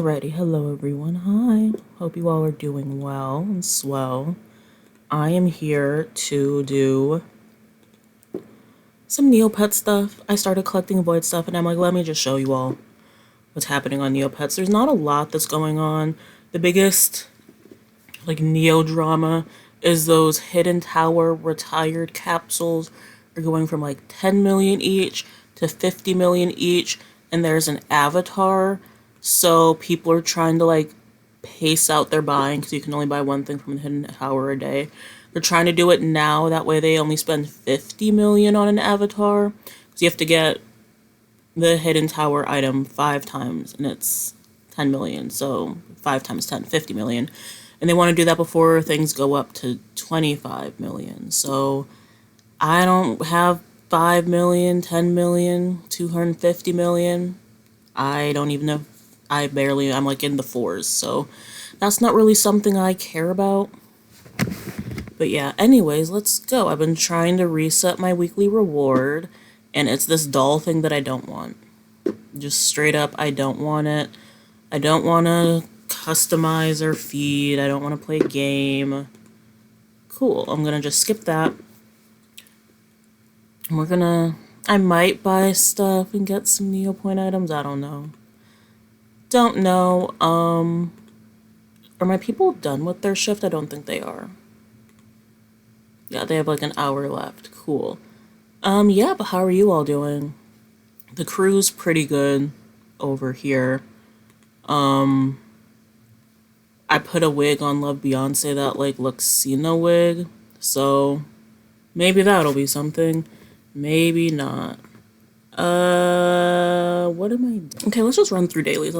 Alrighty, hello everyone. Hi. Hope you all are doing well and swell. I am here to do some Neopet stuff. I started collecting Void stuff and I'm like, let me just show you all what's happening on Neopets. There's not a lot that's going on. The biggest Neo drama is those Hidden Tower retired capsules are going from 10 million each to 50 million each, and there's an avatar, so people are trying to pace out their buying because you can only buy one thing from the Hidden Tower a day. They're trying to do it now, that way they only spend 50 million on an avatar, because you have to get the Hidden Tower item 5 times and it's 10 million, so 5 times 10, 50 million. And they want to do that before things go up to 25 million. So I don't have 5 million, 10 million, 250 million. I don't even know. I'm in the fours. So that's not really something I care about. But yeah, anyways, let's go. I've been trying to reset my weekly reward, and it's this doll thing that I don't want. Just straight up, I don't want it. I don't want to customize or feed. I don't want to play a game. Cool. I'm going to just skip that. And I might buy stuff and get some Neopoint items. I don't know. Don't know. Are my people done with their shift? I don't think they are. Yeah, they have an hour left. Cool. Yeah, but how are you all doing? The crew's pretty good over here. I put a wig on Love Beyonce, that Luxina wig, so maybe that'll be something. Maybe not. What am I doing? Okay, let's just run through dailies.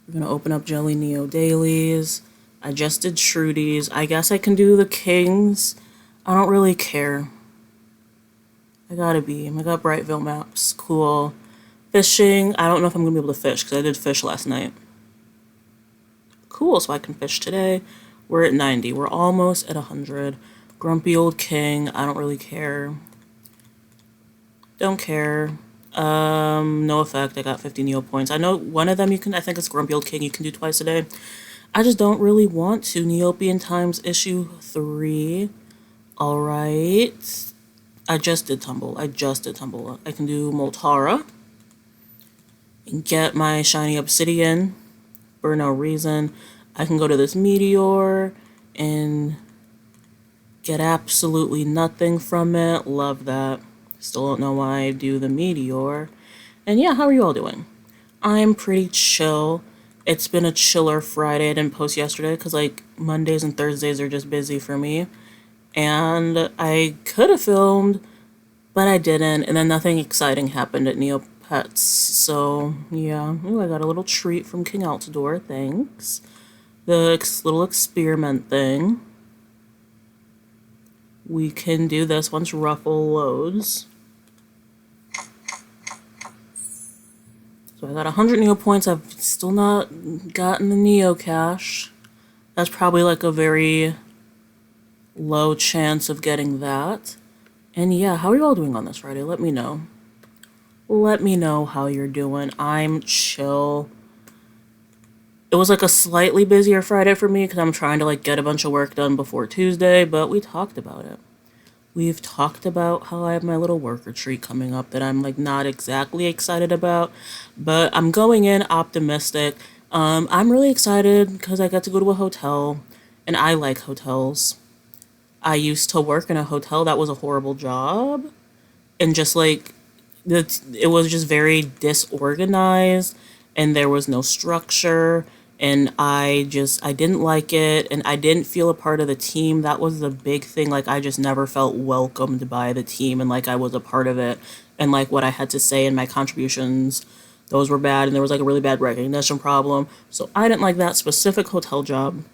We're gonna open up Jelly Neo dailies. I just did Shrudies. I guess I can do the Kings. I don't really care. I got Brightville maps. Cool. Fishing. I don't know if I'm gonna be able to fish because I did fish last night. Cool, so I can fish today. We're at 90. We're almost at 100. Grumpy Old King. I don't really care. Don't care. No effect. I got 50 Neo points. I know one of them I think it's Grumpy Old King, you can do twice a day. I just don't really want to. Neopian Times issue 3. Alright. I just did Tumble. I can do Moltara. And get my shiny Obsidian. For no reason. I can go to this Meteor and get absolutely nothing from it. Love that. Still don't know why I do the Meteor. And yeah, how are you all doing? I'm pretty chill. It's been a chiller Friday. I didn't post yesterday because Mondays and Thursdays are just busy for me. And I could have filmed, but I didn't. And then nothing exciting happened at Neopets. So yeah, ooh, I got a little treat from King Altador. Thanks. The little experiment thing. We can do this once Ruffle loads. So I got 100 Neo points. I've still not gotten the Neo cash. That's probably a very low chance of getting that. And yeah, how are you all doing on this Friday? Let me know. Let me know how you're doing. I'm chill. It was a slightly busier Friday for me because I'm trying to get a bunch of work done before Tuesday, but we talked about it. We've talked about how I have my little work retreat coming up that I'm not exactly excited about, but I'm going in optimistic. I'm really excited because I got to go to a hotel, and I like hotels. I used to work in a hotel that was a horrible job, and just it was just very disorganized, and there was no structure, and I didn't like it, and I didn't feel a part of the team. That was the big thing. I just never felt welcomed by the team, and I was a part of it, and what I had to say and my contributions, those were bad, and there was a really bad recognition problem. So I didn't like that specific hotel job.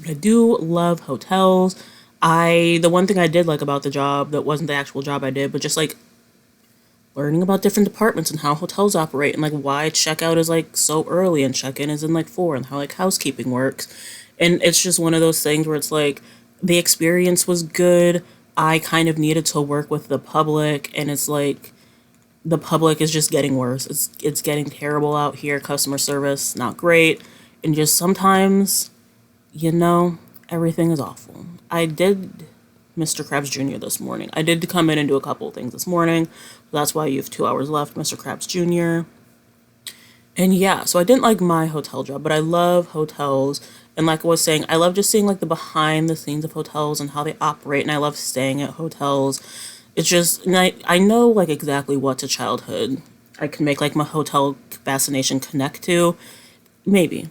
But I do love hotels. The one thing I did like about the job that wasn't the actual job I did, but just learning about different departments and how hotels operate, and why checkout is so early and check-in is in 4, and how housekeeping works. And it's just one of those things where it's the experience was good. I kind of needed to work with the public, and it's The public is just getting worse. It's getting terrible out here. Customer service not great, and just sometimes, you know, everything is awful. I did Mr. Krabs Jr. this morning. I did come in and do a couple of things this morning. That's why you have 2 hours left, Mr. Krabs Jr. And yeah, so I didn't like my hotel job, but I love hotels. And like I was saying, I love just seeing like the behind the scenes of hotels and how they operate. And I love staying at hotels. It's just, and I know like exactly what to childhood I can make like my hotel fascination connect to. Maybe.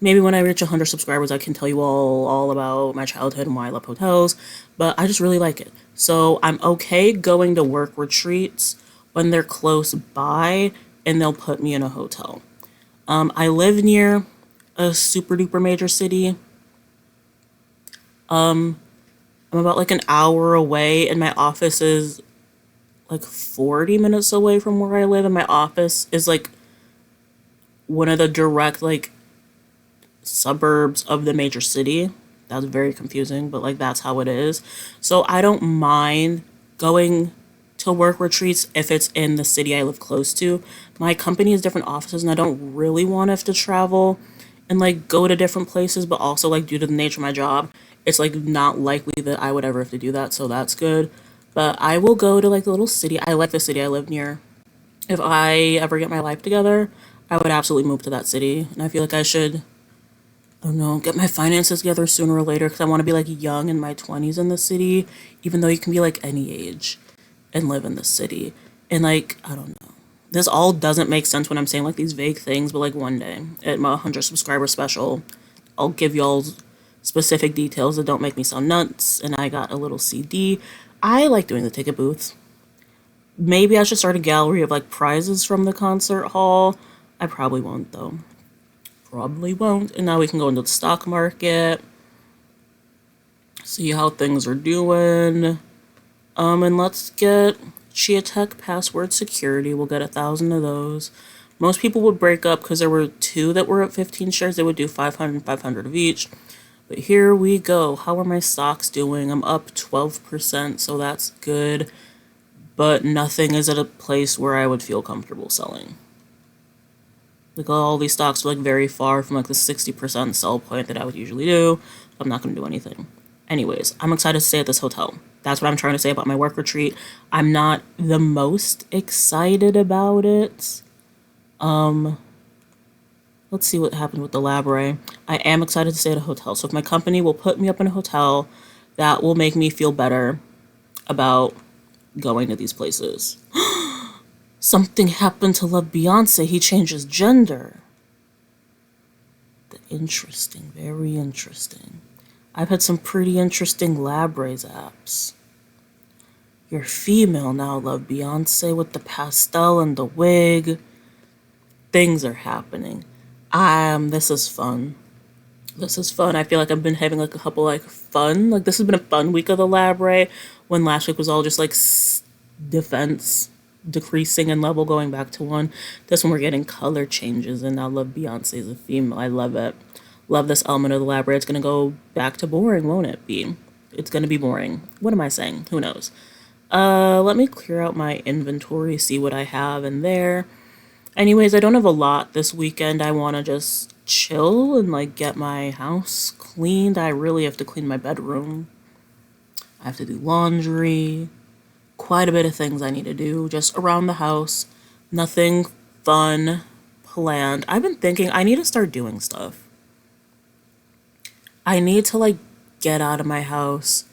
Maybe when I reach 100 subscribers, I can tell you all about my childhood and why I love hotels. But I just really like it. So I'm okay going to work retreats when they're close by and they'll put me in a hotel. I live near a super duper major city. I'm about like an hour away, and my office is like 40 minutes away from where I live. And my office is like one of the direct like suburbs of the major city. That's very confusing, but like that's how it is. So I don't mind going to work retreats if it's in the city I live close to. My company has different offices, and I don't really want to have to travel and like go to different places, but also like due to the nature of my job, it's like not likely that I would ever have to do that, so that's good. But I will go to like the little city. I like the city I live near. If I ever get my life together, I would absolutely move to that city, and I feel like I should, I don't know, get my finances together sooner or later because I want to be like young in my 20s in the city, even though you can be like any age and live in the city. And like, I don't know. This all doesn't make sense when I'm saying like these vague things, but like one day at my 100 subscriber special, I'll give y'all specific details that don't make me sound nuts. And I got a little CD. I like doing the ticket booths. Maybe I should start a gallery of like prizes from the concert hall. I probably won't though. Probably won't. And now we can go into the stock market, see how things are doing. And let's get Chia Tech password security. We'll get 1,000 of those. Most people would break up because there were two that were at 15 shares. They would do 500, 500 of each. But here we go. How are my stocks doing? I'm up 12%, so that's good. But nothing is at a place where I would feel comfortable selling. Like all these stocks are like very far from like the 60% sell point that I would usually do. I'm not going to do anything. Anyways, I'm excited to stay at this hotel. That's what I'm trying to say about my work retreat. I'm not the most excited about it. Let's see what happened with the library. I am excited to stay at a hotel. So if my company will put me up in a hotel, that will make me feel better about going to these places. Something happened to Love Beyonce. He changed his gender. Interesting, very interesting. I've had some pretty interesting Labrays apps. You're female now, Love Beyonce, with the pastel and the wig. Things are happening. This is fun. This is fun. I feel like I've been having like a couple like fun. Like this has been a fun week of the Labray, when last week was all just like defense decreasing in level, going back to one. This one we're getting color changes, and now Love Beyonce is a female. I love it. Love this element of the library. It's gonna go back to boring, won't it be? It's gonna be boring. What am I saying? Who knows? Let me clear out my inventory, see what I have in there. Anyways, I don't have a lot this weekend. I wanna just chill and like get my house cleaned. I really have to clean my bedroom. I have to do laundry. Quite a bit of things I need to do just around the house. Nothing fun planned. I've been thinking I need to start doing stuff. I need to like get out of my house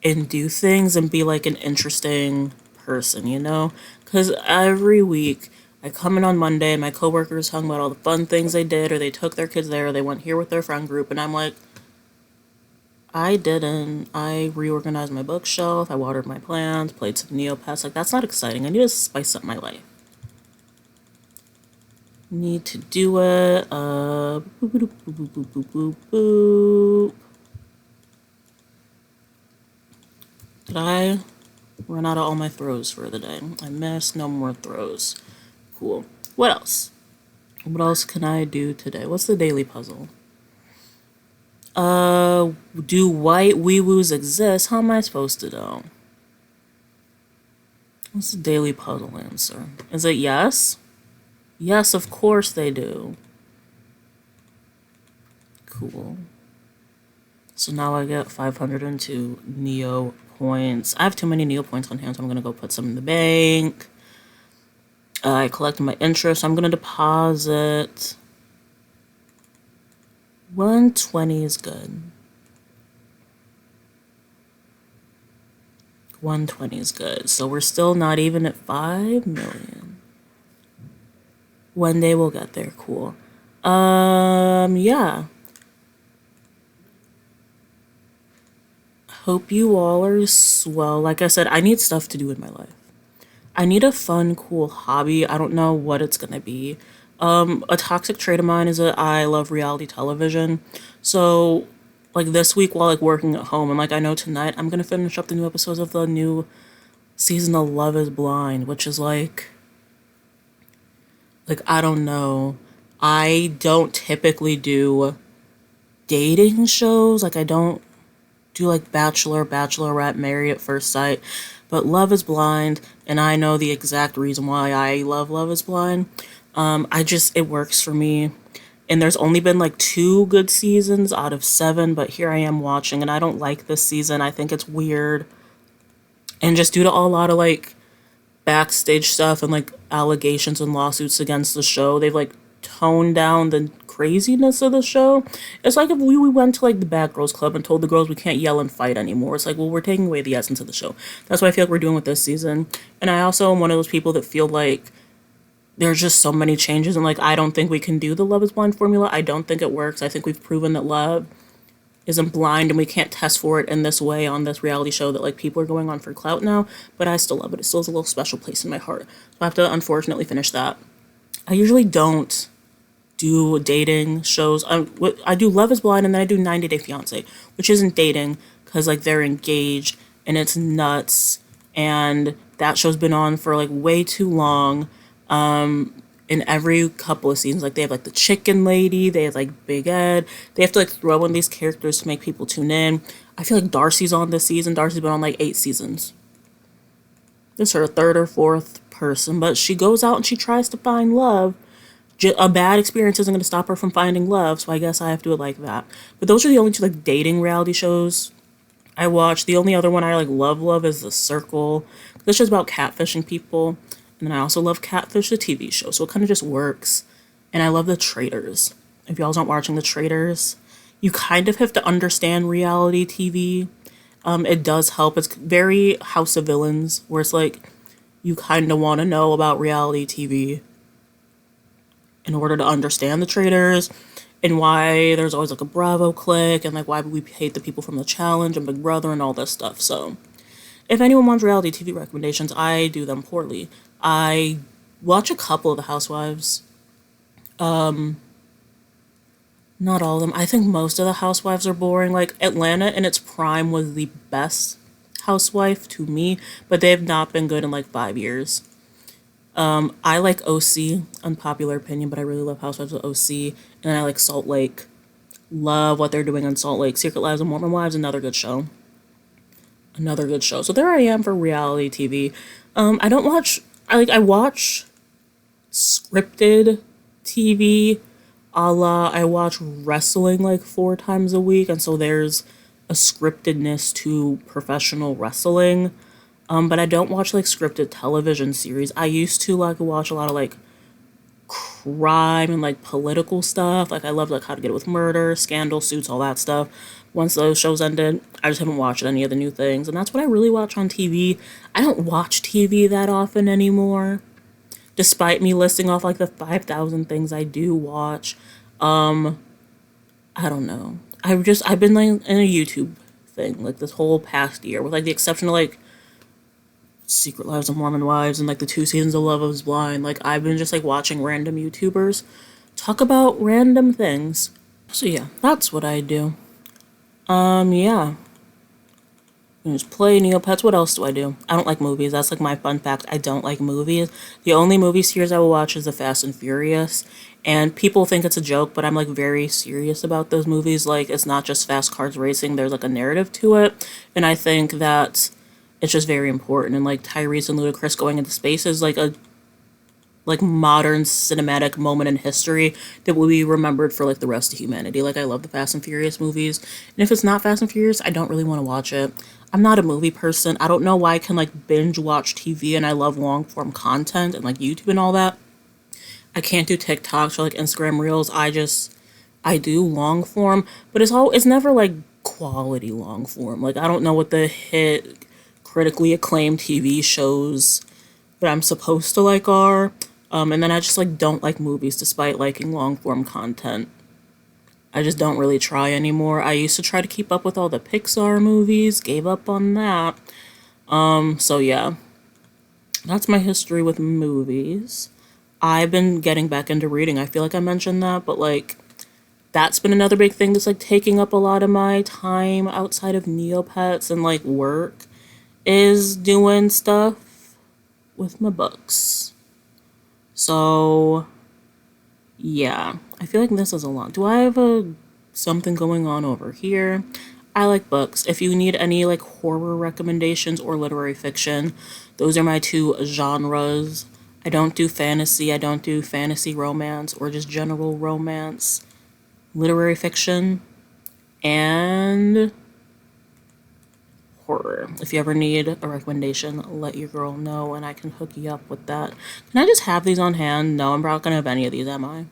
and do things and be like an interesting person, you know? Because every week I come in on Monday and my coworkers talking about all the fun things they did, or they took their kids there, or they went here with their friend group, and I'm like, I didn't. I reorganized my bookshelf, I watered my plants, played some neopets. Like, that's not exciting. I need to spice up my life. Need to do it. Boop, boop, boop, boop, boop, boop, boop, boop. Did I run out of all my throws for the day? I missed no more throws. Cool. What else? What else can I do today? What's the daily puzzle? Do white wee-woos exist? How am I supposed to know? What's the daily puzzle answer? Is it yes? Yes, of course they do. Cool. So now I get 502 Neo points. I have too many Neo points on hand, so I'm gonna go put some in the bank. I collected my interest. I'm gonna deposit 120 is good. 120 is good. So we're still not even at 5 million. One day we'll get there. Cool. Yeah. Hope you all are swell. Like I said, I need stuff to do in my life. I need a fun, cool hobby. I don't know what it's gonna be. A toxic trait of mine is that I love reality television. So, like this week while like working at home, and like I know tonight I'm gonna finish up the new episodes of the new season of Love Is Blind, which is like I don't know. I don't typically do dating shows. Like I don't do like Bachelor, Bachelorette, Married at First Sight, but Love Is Blind, and I know the exact reason why I love Love Is Blind. It works for me. And there's only been like 2 good seasons out of 7, but here I am watching, and I don't like this season. I think it's weird. And just due to a lot of like backstage stuff and like allegations and lawsuits against the show, they've like toned down the craziness of the show. It's like if we went to like the Bad Girls Club and told the girls we can't yell and fight anymore. It's like, well, we're taking away the essence of the show. That's what I feel like we're doing with this season. And I also am one of those people that feel like there's just so many changes, and like I don't think we can do the Love Is Blind formula. I don't think it works. I think we've proven that love isn't blind, and we can't test for it in this way on this reality show that like people are going on for clout now. But I still love it. It still has a little special place in my heart. So I have to unfortunately finish that. I usually don't do dating shows. I do Love Is Blind, and then I do 90 Day Fiance, which isn't dating because like they're engaged and it's nuts. And that show's been on for like way too long. In every couple of seasons, like they have like the chicken lady, they have like Big Ed, they have to like throw in these characters to make people tune in. I feel like Darcy's on this season. Darcy's been on like 8 seasons. This is her third or fourth person, but she goes out and she tries to find love. A bad experience isn't going to stop her from finding love, so I guess I have to do it like that. But those are the only 2 like dating reality shows I watch. The only other one I like love is The Circle. This is about catfishing people. And then I also love Catfish, the TV show. So it kind of just works. And I love The Traitors. If y'all aren't watching The Traitors, you kind of have to understand reality TV. It does help. It's very House of Villains, where it's like you kind of want to know about reality TV in order to understand The Traitors and why there's always like a Bravo clique and like why we hate the people from The Challenge and Big Brother and all this stuff. So if anyone wants reality TV recommendations, I do them poorly. I watch a couple of the Housewives. Not all of them. I think most of the Housewives are boring. Like Atlanta in its prime was the best housewife to me, but they have not been good in like 5 years. I like OC, unpopular opinion, but I really love Housewives of OC. And then I like Salt Lake. Love what they're doing on Salt Lake. Secret Lives of Mormon Wives, another good show. Another good show. So there I am for reality TV. I don't watch. I watch scripted TV, a la I watch wrestling like 4 times a week, and so there's a scriptedness to professional wrestling. But I don't watch like scripted television series. I used to like watch a lot of like crime and like political stuff. Like I love like How to Get Away with Murder, Scandal, Suits, all that stuff. Once those shows ended, I just haven't watched any of the new things, and that's what I really watch on TV. I don't watch TV that often anymore, despite me listing off like the 5,000 things I do watch. I don't know. I've been like in a YouTube thing like this whole past year, with like the exception of like Secret Lives of Mormon Wives and like the 2 seasons of Love Is Blind. Like I've been just like watching random YouTubers talk about random things. So yeah, that's what I do. Yeah. I just play Neopets. What else do I do? I don't like movies. That's like my fun fact. I don't like movies. The only movie series I will watch is The Fast and Furious. And people think it's a joke, but I'm like very serious about those movies. Like it's not just fast cars racing. There's like a narrative to it. And I think that it's just very important. And like Tyrese and Ludacris going into space is like a like modern cinematic moment in history that will be remembered for like the rest of humanity. Like I love the Fast and Furious movies. And if it's not Fast and Furious, I don't really want to watch it. I'm not a movie person. I don't know why I can like binge watch TV and I love long form content and like YouTube and all that. I can't do TikToks or like Instagram Reels. I do long form, but it's never like quality long form. Like I don't know what the hit critically acclaimed TV shows that I'm supposed to like are. And then I just like don't like movies despite liking long form content. I just don't really try anymore. I used to try to keep up with all the Pixar movies, gave up on that. So yeah, that's my history with movies. I've been getting back into reading. I feel like I mentioned that, but like that's been another big thing that's like taking up a lot of my time outside of Neopets and like work is doing stuff with my books. So yeah, I feel like this is a lot. Do I have a something going on over here? I like books. If you need any like horror recommendations or literary fiction, those are my two genres. I don't do fantasy. I don't do fantasy romance or just general romance. Literary fiction and horror. If you ever need a recommendation, let your girl know and I can hook you up with that. Can I just have these on hand? No, I'm not gonna have any of these, am I?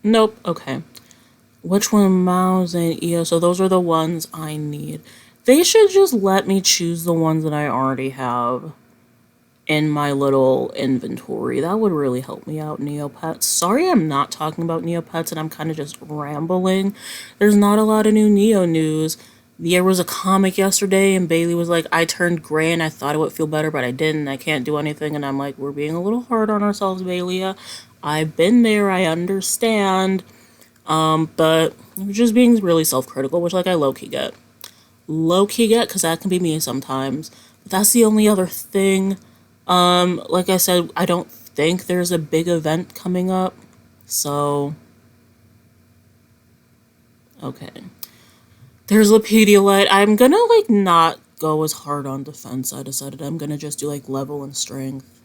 Nope. Okay. Which one? Mouse and EO. So those are the ones I need. They should just let me choose the ones that I already have in my little inventory. That would really help me out, Neopets. Sorry I'm not talking about Neopets and I'm kind of just rambling. There's not a lot of new Neo news. There was a comic yesterday and Bailey was like, I turned gray and I thought it would feel better, but I didn't. I can't do anything. And I'm like, we're being a little hard on ourselves, Bailey. I've been there. I understand. But we're just being really self-critical, which like I low-key get. Low-key get, because that can be me sometimes. But that's the only other thing. Like I said, I don't think there's a big event coming up. So, okay. There's a Pedialyte. I'm gonna like not go as hard on defense. I decided I'm gonna just do like level and strength.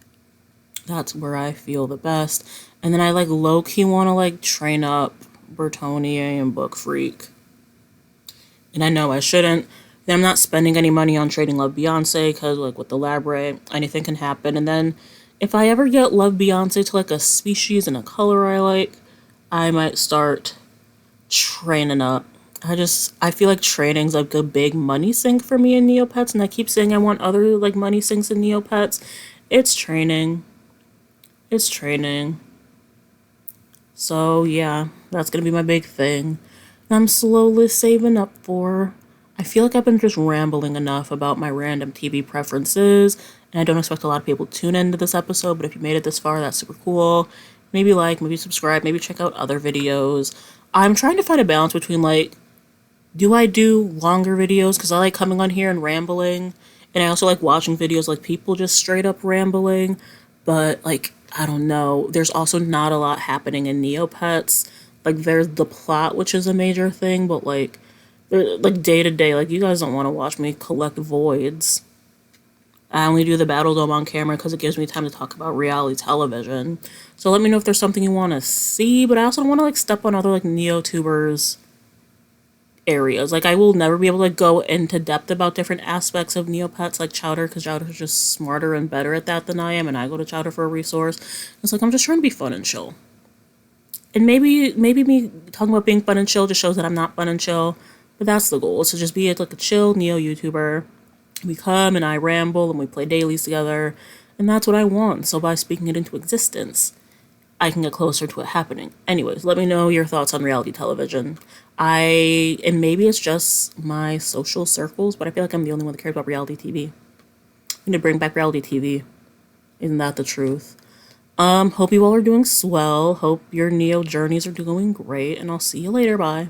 That's where I feel the best. And then I like low key want to like train up Bertonier and Book Freak. And I know I shouldn't. Then I'm not spending any money on trading Love Beyonce because like with the lab ray, anything can happen. And then if I ever get Love Beyonce to like a species and a color I like, I might start training up. I feel like training's like a big money sink for me in Neopets, and I keep saying I want other like money sinks in Neopets. It's training. It's training. So yeah, that's gonna be my big thing. And I'm slowly saving up for. I feel like I've been just rambling enough about my random TV preferences, and I don't expect a lot of people to tune into this episode, but if you made it this far, that's super cool. Maybe like, maybe subscribe, maybe check out other videos. I'm trying to find a balance between like, do I do longer videos? Because I like coming on here and rambling. And I also like watching videos like people just straight up rambling. But like, I don't know. There's also not a lot happening in Neopets. Like there's the plot, which is a major thing. But like day to day, like you guys don't want to watch me collect voids. I only do the Battle Dome on camera because it gives me time to talk about reality television. So let me know if there's something you want to see. But I also don't want to like step on other like Neotubers areas. Like I will never be able to go into depth about different aspects of Neopets like Chowder because Chowder's just smarter and better at that than I am, and I go to Chowder for a resource. It's like I'm just trying to be fun and chill. And maybe me talking about being fun and chill just shows that I'm not fun and chill. But that's the goal. So just be like a chill Neo YouTuber. We come and I ramble and we play dailies together. And that's what I want. So by speaking it into existence, I can get closer to it happening. Anyways, let me know your thoughts on reality television. And maybe it's just my social circles, but I feel like I'm the only one that cares about reality TV. I'm gonna bring back reality TV. Isn't that the truth? Hope you all are doing swell. Hope your Neo journeys are doing great, and I'll see you later. Bye.